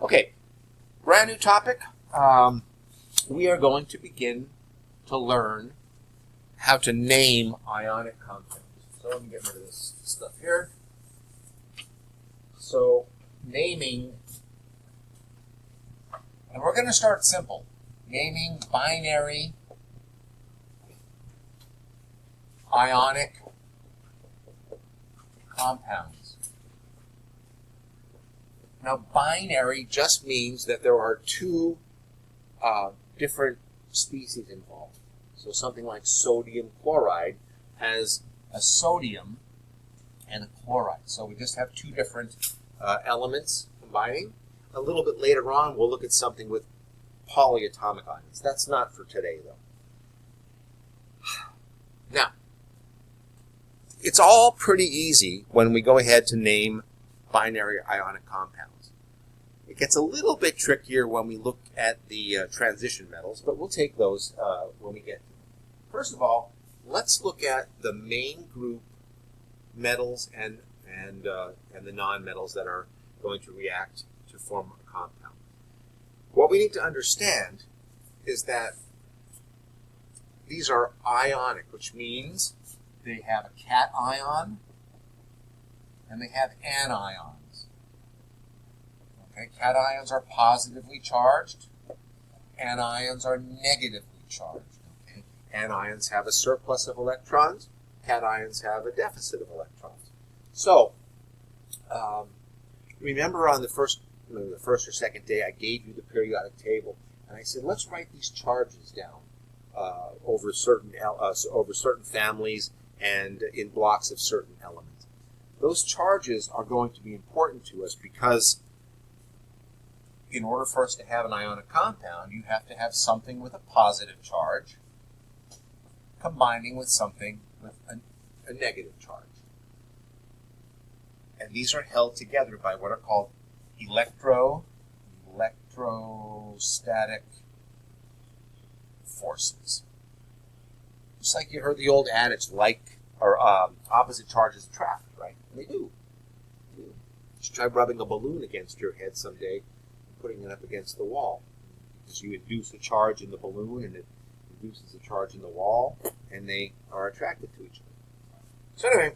Okay, brand new topic. We are going to begin to learn how to name ionic compounds. So let me get rid of this stuff here. So naming, and we're going to start simple. Naming binary ionic compounds. Now, binary just means that there are two different species involved. So something like sodium chloride has a sodium and a chloride. So we just have two different elements combining. A little bit later on, we'll look at something with polyatomic ions. That's not for today, though. Now, it's all pretty easy when we go ahead to name binary ionic compounds. It gets a little bit trickier when we look at the transition metals, but we'll take those when we get to them. First of all, let's look at the main group metals and the non-metals that are going to react to form a compound. What we need to understand is that these are ionic, which means they have a cation and they have anions. Okay, cations are positively charged, anions are negatively charged. Okay, anions have a surplus of electrons, cations have a deficit of electrons. So, remember on the first or second day, I gave you the periodic table, and I said, let's write these charges down over certain families and in blocks of certain elements. Those charges are going to be important to us because in order for us to have an ionic compound, you have to have something with a positive charge combining with something with a negative charge. And these are held together by what are called electrostatic forces. Just like you heard the old adage, opposite charges attract, right? And they do. Just try rubbing a balloon against your head someday and putting it up against the wall. Because you induce a charge in the balloon and it induces a charge in the wall, and they are attracted to each other. So anyway,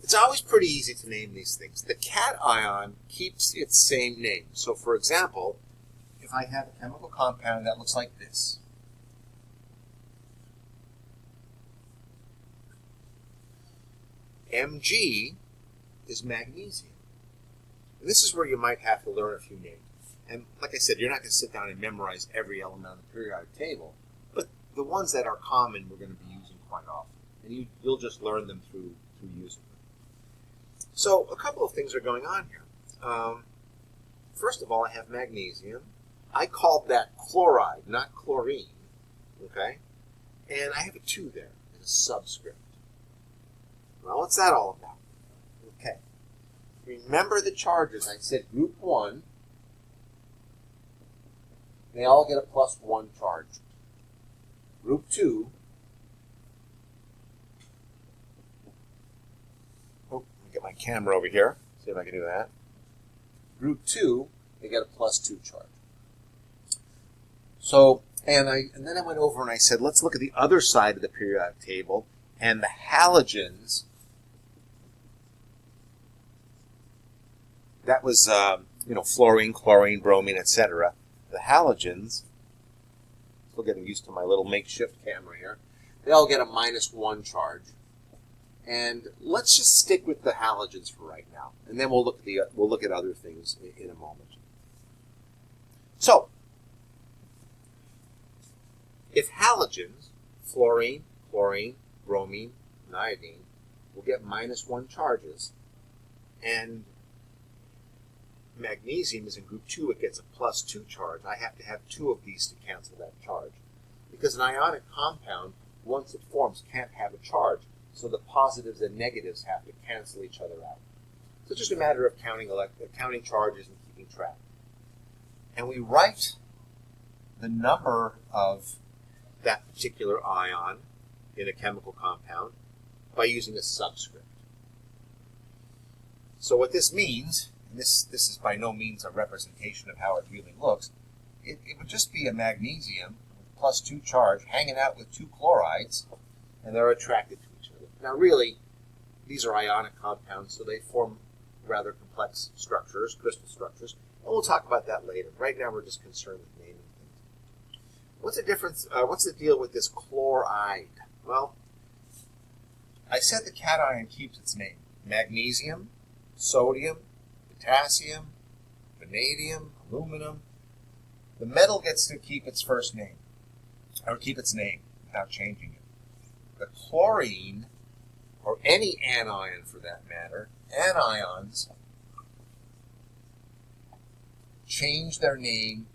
it's always pretty easy to name these things. The cation keeps its same name. So for example, if I have a chemical compound that looks like this, Mg is magnesium. And this is where you might have to learn a few names. And like I said, you're not going to sit down and memorize every element on the periodic table, but the ones that are common we're going to be using quite often. And you'll just learn them through using them. So a couple of things are going on here. First of all, I have magnesium. I called that chloride, not chlorine. Okay? And I have a 2 there as a subscript. Well, what's that all about? Okay. Remember the charges. I said group 1, they all get a +1 charge. Group 2, let me get my camera over here, see if I can do that. Group 2, they get a +2 charge. So, and then I went over and I said, let's look at the other side of the periodic table, and the halogens. That was, fluorine, chlorine, bromine, etc. The halogens, still getting used to my little makeshift camera here, they all get a -1 charge. And let's just stick with the halogens for right now, and then we'll look at other things in a moment. So, if halogens, fluorine, chlorine, bromine, and iodine, will get -1 charges, and magnesium is in group 2, it gets a +2 charge. I have to have 2 of these to cancel that charge. Because an ionic compound, once it forms, can't have a charge. So the positives and negatives have to cancel each other out. So it's just a matter of counting charges and keeping track. And we write the number of that particular ion in a chemical compound by using a subscript. So what this means and this is by no means a representation of how it really looks, it would just be a magnesium with +2 charge hanging out with 2 chlorides, and they're attracted to each other. Now really, these are ionic compounds, so they form rather complex structures, crystal structures, and we'll talk about that later. Right now we're just concerned with naming things. What's the difference, what's the deal with this chloride? Well, I said the cation keeps its name. Magnesium, sodium, potassium, vanadium, aluminum. The metal gets to keep its first name, or keep its name without changing it. The chlorine, or any anion for that matter, anions change their name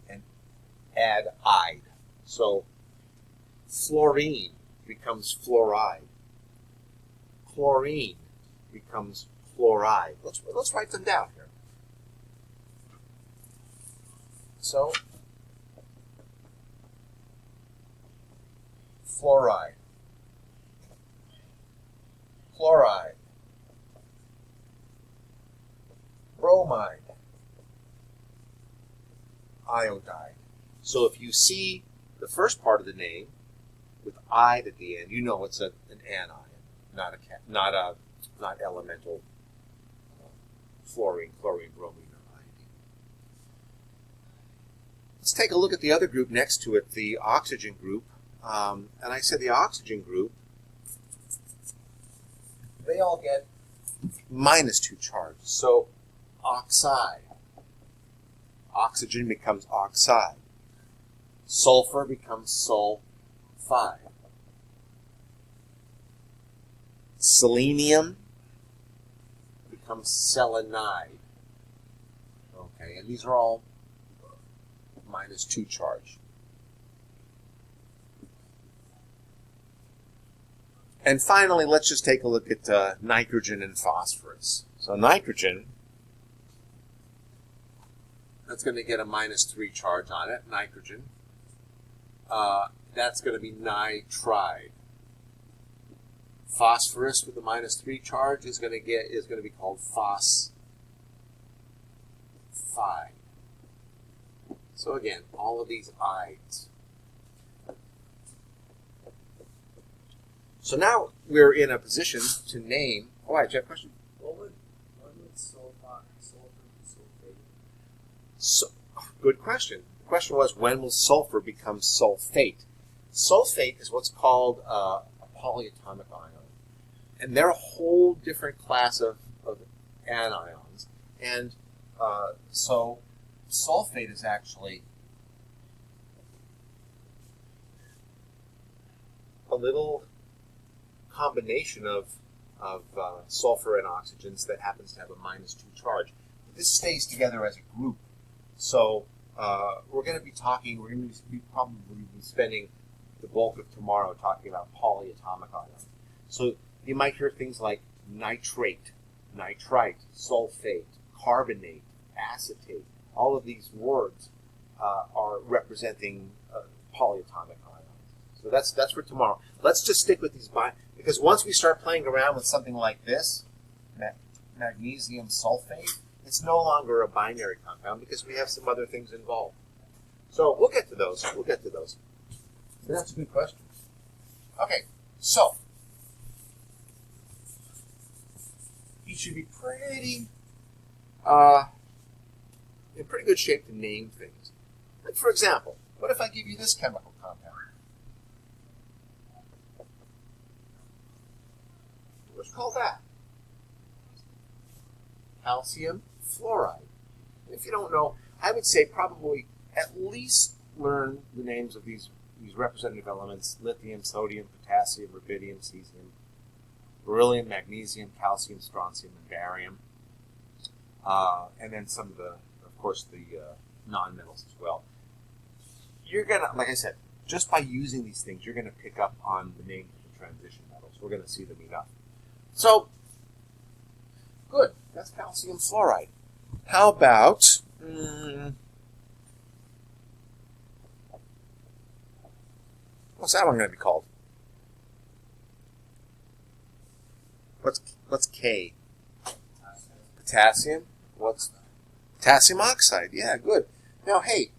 and add "ide." So fluorine becomes fluoride. Chlorine becomes chloride. Let's write them down here. So fluoride, chloride, bromide, iodide. So if you see the first part of the name with "ide" at the end, you know it's an anion, not elemental fluorine, chlorine, bromine, or iodine. Let's take a look at the other group next to it, the oxygen group. And I said the oxygen group, they all get -2 charge. So oxide. Oxygen becomes oxide. Sulfur becomes sulfide. Selenium becomes selenide. Okay, and these are all -2 charge. And finally, let's just take a look at nitrogen and phosphorus. So nitrogen, that's going to get a -3 charge on it. Nitrogen, that's going to be nitride. Phosphorus with a -3 charge is going to be called phosphide. So again, all of these ides. So now we're in a position to name. Oh, I have a question. When would sulfur be sulfate? So, good question. The question was, when will sulfur become sulfate? Sulfate is what's called a polyatomic ion. And they're a whole different class of anions. And so sulfate is actually a little combination of sulfur and oxygens that happens to have a -2 charge. This stays together as a group. So we're going to be probably spending the bulk of tomorrow talking about polyatomic ions. So you might hear things like nitrate, nitrite, sulfate, carbonate, acetate. All of these words are representing polyatomic ions. So that's for tomorrow. Let's just stick with these because once we start playing around with something like this, magnesium sulfate, it's no longer a binary compound because we have some other things involved. So we'll get to those. That's a good question. Okay, so you should be pretty in pretty good shape to name things. Like for example, what if I give you this chemical compound? What's called that? Calcium fluoride. If you don't know, I would say probably at least learn the names of these representative elements: lithium, sodium, potassium, rubidium, cesium, beryllium, magnesium, calcium, strontium, and barium. And then some of of course, the non-metals as well. You're going to, like I said, just by using these things, you're going to pick up on the names of the transition metals. We're going to see them enough. So, good. That's calcium fluoride. How about what's that one going to be called? What's K? Potassium. What's potassium oxide? Yeah, good. Now, hey,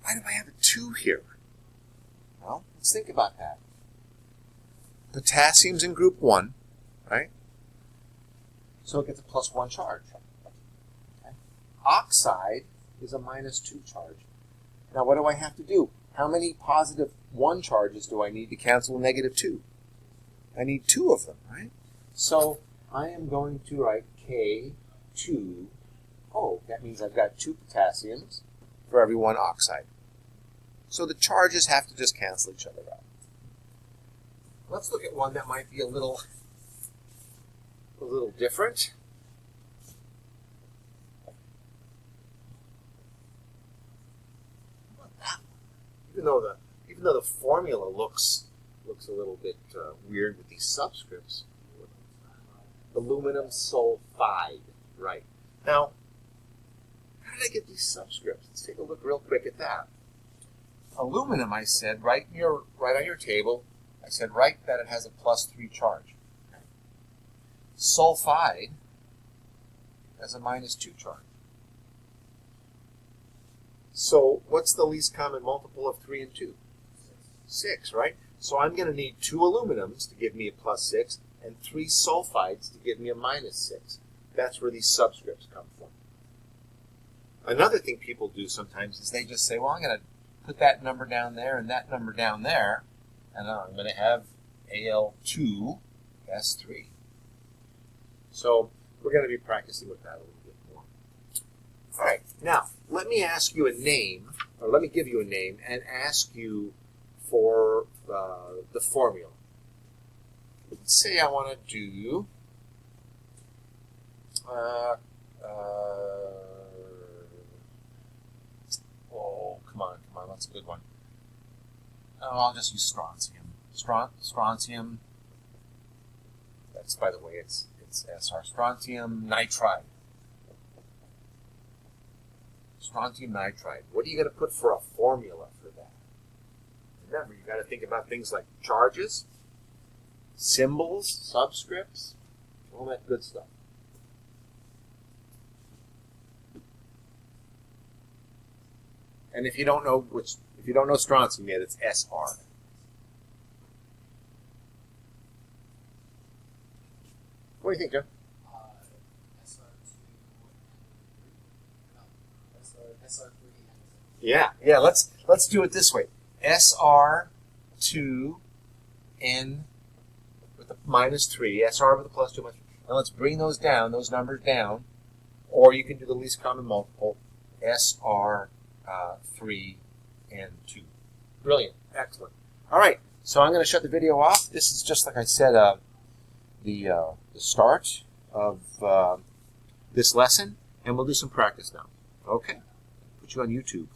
why do I have a 2 here? Well, let's think about that. Potassium's in group 1, right? So it gets a +1 charge. Okay. Oxide is a -2 charge. Now, what do I have to do? How many +1 charges do I need to cancel -2? I need 2 of them, right? So I am going to write K2. Oh, that means I've got 2 potassiums for every 1 oxide. So the charges have to just cancel each other out. Let's look at one that might be a little different. How about that one? Even though the formula looks a little bit weird with these subscripts. Aluminum sulfide, right? Now, how did I get these subscripts? Let's take a look real quick at that. Aluminum, I said, right on your table, I said, write that it has a +3 charge. Okay. Sulfide has a -2 charge. So what's the least common multiple of 3 and 2? 6, right? So I'm going to need 2 aluminums to give me a +6 and 3 sulfides to give me a -6. That's where these subscripts come from. Another thing people do sometimes is they just say, well, I'm going to put that number down there and that number down there, and I'm going to have Al2S3. So we're going to be practicing with that a little bit more. All right, now let me ask you a name, or let me give you a name and ask you for the formula. Let's say I want to do oh, come on, that's a good one. Oh, I'll just use strontium. Strontium. That's, by the way, it's SR. Strontium nitride. Strontium nitride. What are you going to put for a formula for that? Remember, you got to think about things like charges, symbols, subscripts, all that good stuff. And if you don't know strontium yet, it's SR. What do you think, Joe? SR3. Yeah. Let's do it this way. SR2N with a -3, SR with a +2, and let's bring those numbers down, or you can do the least common multiple, SR3N2. Brilliant. Excellent. All right, so I'm going to shut the video off. This is just, like I said, the start of this lesson, and we'll do some practice now. Okay? Put you on YouTube.